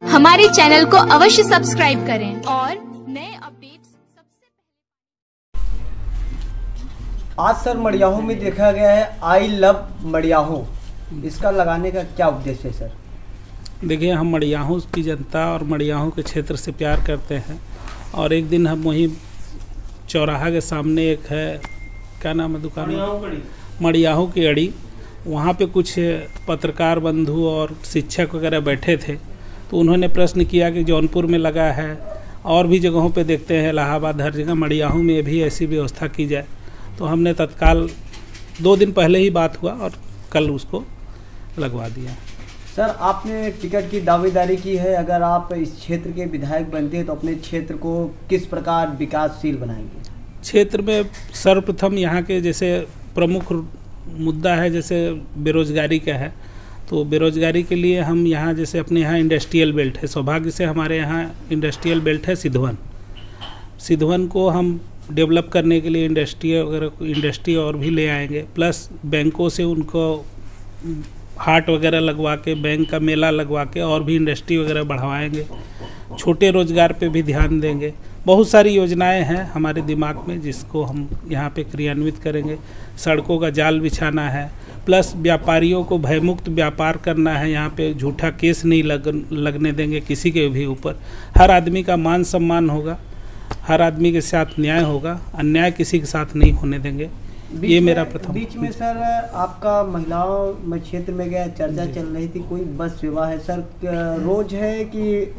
हमारे चैनल को अवश्य सब्सक्राइब करें और नए अपडेट्स सबसे पहले। आज सर मडियाहू में देखा गया है आई लव मडियाहू, इसका लगाने का क्या उद्देश्य है सर? देखिए, हम मडियाहू की जनता और मडियाहू के क्षेत्र से प्यार करते हैं और एक दिन हम वहीं चौराहा के सामने एक है, क्या नाम है दुकान, मडियाहू की अड़ी, वहाँ पे कुछ पत्रकार बंधु और शिक्षक वगैरह बैठे थे। तो उन्होंने प्रश्न किया कि जौनपुर में लगा है और भी जगहों पे देखते हैं, इलाहाबाद, हर जगह, मडियाहू में भी ऐसी व्यवस्था की जाए। तो हमने तत्काल 2 दिन पहले ही बात हुआ और कल उसको लगवा दिया। सर, आपने टिकट की दावेदारी की है, अगर आप इस क्षेत्र के विधायक बनते हैं तो अपने क्षेत्र को किस प्रकार विकासशील बनाएंगे? क्षेत्र में सर्वप्रथम यहाँ के जैसे प्रमुख मुद्दा है जैसे बेरोजगारी का है, तो बेरोजगारी के लिए हम यहाँ जैसे अपने यहाँ इंडस्ट्रियल बेल्ट है, सौभाग्य से हमारे यहाँ इंडस्ट्रियल बेल्ट है सिद्धवन को हम डेवलप करने के लिए इंडस्ट्री और भी ले आएंगे, प्लस बैंकों से उनको हाट वगैरह लगवा के, बैंक का मेला लगवा के और भी इंडस्ट्री वगैरह बढ़ावाएंगे। छोटे रोजगार पे भी ध्यान देंगे। बहुत सारी योजनाएं हैं हमारे दिमाग में जिसको हम यहाँ पे क्रियान्वित करेंगे। सड़कों का जाल बिछाना है, प्लस व्यापारियों को भयमुक्त व्यापार करना है। यहाँ पे झूठा केस नहीं लगने देंगे किसी के भी ऊपर। हर आदमी का मान सम्मान होगा, हर आदमी के साथ न्याय होगा, अन्याय किसी के साथ नहीं होने देंगे। ये मेरा प्रथम। बीच में सर आपका महिलाओं में क्षेत्र में गया चर्चा चल रही थी, कोई बस सेवा है सर, रोज है कि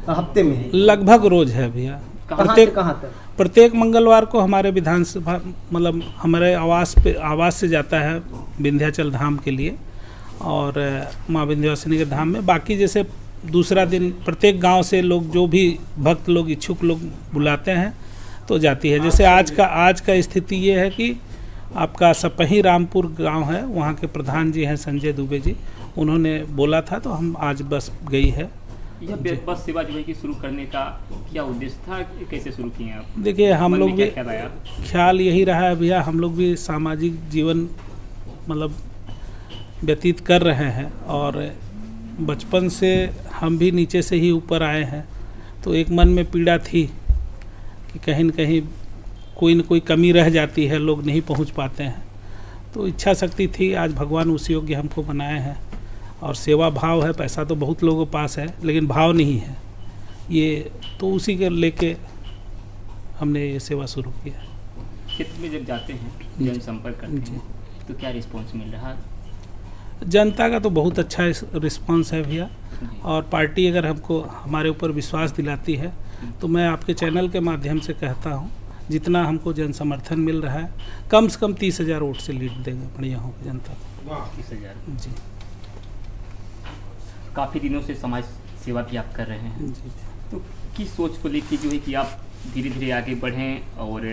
हफ्ते में है? लगभग रोज है भैया। कहाँ तक? प्रत्येक मंगलवार को हमारे विधानसभा मतलब हमारे आवास से जाता है विंध्याचल धाम के लिए और माँ विंध्यवासिनी के धाम में। बाकी जैसे दूसरा दिन प्रत्येक गांव से लोग, जो भी भक्त लोग, इच्छुक लोग बुलाते हैं तो जाती है। जैसे आज का स्थिति ये है कि आपका सपही रामपुर गांव है, वहाँ के प्रधान जी हैं संजय दुबे जी, उन्होंने बोला था तो हम आज बस गई है। यह बस सेवा जो है कि शुरू करने का क्या उद्देश्य था, कैसे शुरू किए आप? देखिए, हम लोग भी ख्याल यही रहा है भैया, हम लोग भी सामाजिक जीवन मतलब व्यतीत कर रहे हैं और बचपन से हम भी नीचे से ही ऊपर आए हैं, तो एक मन में पीड़ा थी कि कहीं न कहीं कोई न कोई कमी रह जाती है, लोग नहीं पहुंच पाते हैं। तो इच्छा शक्ति थी, आज भगवान उस योग्य हमको बनाए हैं और सेवा भाव है। पैसा तो बहुत लोगों के पास है लेकिन भाव नहीं है, ये तो उसी के लेके हमने ये सेवा शुरू किया। क्षेत्र में जब जाते हैं, जनसंपर्क करते हैं, तो क्या रिस्पॉन्स मिल रहा है? जनता का तो बहुत अच्छा रिस्पॉन्स है भैया, और पार्टी अगर हमको हमारे ऊपर विश्वास दिलाती है तो मैं आपके चैनल के माध्यम से कहता हूँ, जितना हमको जन समर्थन मिल रहा है, कम से कम 30,000 वोट से लीड देंगे मडियाहू की जनता को। 30,000 जी। काफ़ी दिनों से समाज सेवा भी आप कर रहे हैं जी, तो किस सोच को लेकर जो है कि आप धीरे धीरे आगे बढ़ें और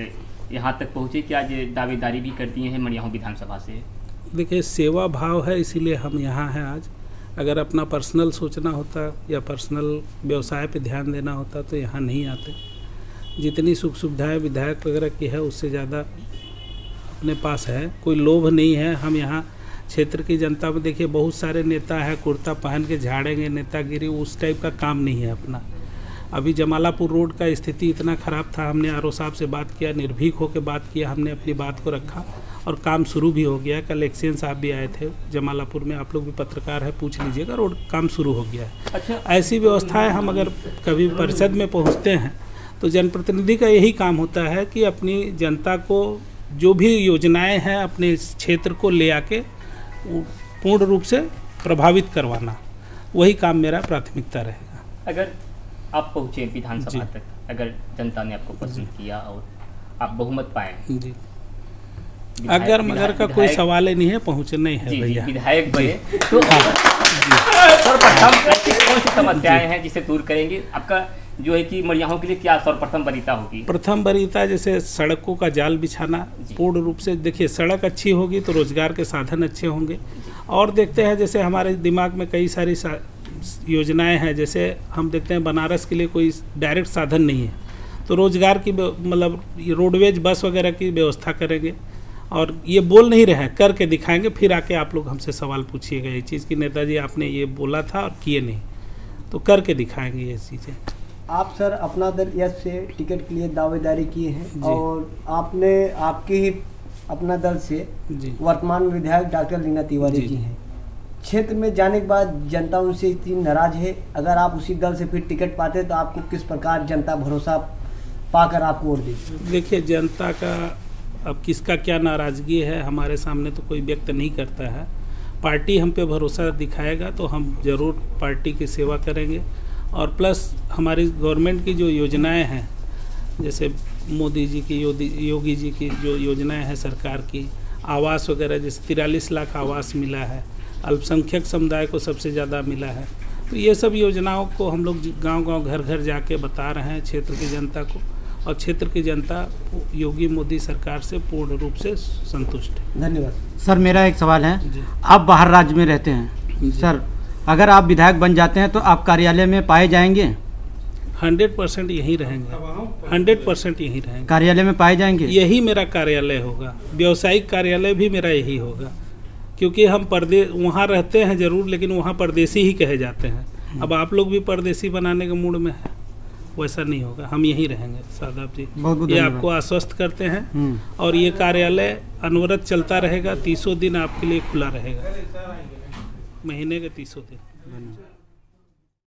यहाँ तक पहुँचे कि आज दावेदारी भी कर दिए हैं मडियाहू विधानसभा से? देखिए, सेवा भाव है इसीलिए हम यहाँ हैं आज। अगर अपना पर्सनल सोचना होता या पर्सनल व्यवसाय पे ध्यान देना होता तो यहाँ नहीं आते। जितनी सुख सुविधाएँ विधायक वगैरह की है उससे ज़्यादा अपने पास है, कोई लोभ नहीं है। हम यहाँ क्षेत्र की जनता में देखिए बहुत सारे नेता हैं, कुर्ता पहन के झाड़ेंगे, नेतागिरी, उस टाइप का काम नहीं है अपना। अभी जमालापुर रोड का स्थिति इतना ख़राब था, हमने आरओ साहब से बात किया, निर्भीक होकर बात किया, हमने अपनी बात को रखा और काम शुरू भी हो गया। कल एक्सीएन साहब भी आए थे जमालापुर में, आप लोग भी पत्रकार हैं, पूछ लीजिएगा, रोड काम शुरू हो गया है। अच्छा, ऐसी व्यवस्थाएँ हम अगर कभी परिषद में पहुँचते हैं तो जनप्रतिनिधि का यही काम होता है कि अपनी जनता को जो भी योजनाएँ हैं अपने क्षेत्र को ले आके पूर्ण रूप से प्रभावित करवाना, वही काम मेरा प्राथमिकता रहेगा। अगर आप पहुँचे विधानसभा तक, अगर जनता ने आपको पसंद किया और आप बहुमत पाए जी, अगर मगर का कोई सवाल ही नहीं है, पहुँचना ही है भैया। विधायक बने तो सर्वप्रथम कौन सी समस्याएं हैं जिसे दूर करेंगे? आपका जो है कि मडियाहू के लिए क्या सर्वप्रथम वरीयता होगी? प्रथम वरीयता जैसे सड़कों का जाल बिछाना पूर्ण रूप से। देखिए, सड़क अच्छी होगी तो रोजगार के साधन अच्छे होंगे। और देखते हैं जैसे हमारे दिमाग में कई सारी योजनाएं हैं, जैसे हम देखते हैं बनारस के लिए कोई डायरेक्ट साधन नहीं है, तो रोजगार की मतलब रोडवेज बस वगैरह की व्यवस्था करेंगे। और ये बोल नहीं रहे हैं, करके दिखाएंगे, फिर आके आप लोग हमसे सवाल पूछिएगा ये चीज़ कि नेताजी आपने ये बोला था और किए नहीं। तो करके दिखाएंगे ये चीज़ें। आप सर अपना दल यश से टिकट के लिए दावेदारी किए हैं और आपने आपके ही अपना दल से वर्तमान विधायक डॉक्टर लीना तिवारी जी हैं। क्षेत्र में जाने के बाद जनता उनसे इतनी नाराज है, अगर आप उसी दल से फिर टिकट पाते तो आपको किस प्रकार जनता भरोसा पाकर आपको वोट देगी? देखिए, जनता का अब किसका क्या नाराज़गी है हमारे सामने तो कोई व्यक्त नहीं करता है। पार्टी हम पे भरोसा दिखाएगा तो हम ज़रूर पार्टी की सेवा करेंगे। और प्लस हमारी गवर्नमेंट की जो योजनाएं हैं, जैसे मोदी जी की योगी जी की जो योजनाएं हैं सरकार की, आवास वगैरह, जैसे 43 लाख आवास मिला है, अल्पसंख्यक समुदाय को सबसे ज़्यादा मिला है। तो ये सब योजनाओं को हम लोग गांव-गांव घर-घर जाके बता रहे हैं क्षेत्र की जनता को, और क्षेत्र की जनता योगी मोदी सरकार से पूर्ण रूप से संतुष्ट है। धन्यवाद सर। मेरा एक सवाल है, आप बाहर राज्य में रहते हैं सर, अगर आप विधायक बन जाते हैं तो आप कार्यालय में पाए जाएंगे? 100% यहीं रहेंगे, 100% यहीं रहेंगे। कार्यालय में पाए जाएंगे? यही मेरा कार्यालय होगा, व्यावसायिक कार्यालय भी मेरा यही होगा, क्योंकि हम वहाँ रहते हैं ज़रूर, लेकिन वहाँ परदेसी ही कहे जाते हैं। अब आप लोग भी परदेसी बनाने के मूड में है, वैसा नहीं होगा, हम यहीं रहेंगे। सादाब जी, ये आपको आश्वस्त करते हैं। और ये कार्यालय अनवरत चलता रहेगा, 30 दिन आपके लिए खुला रहेगा, महीने के 30 दिन।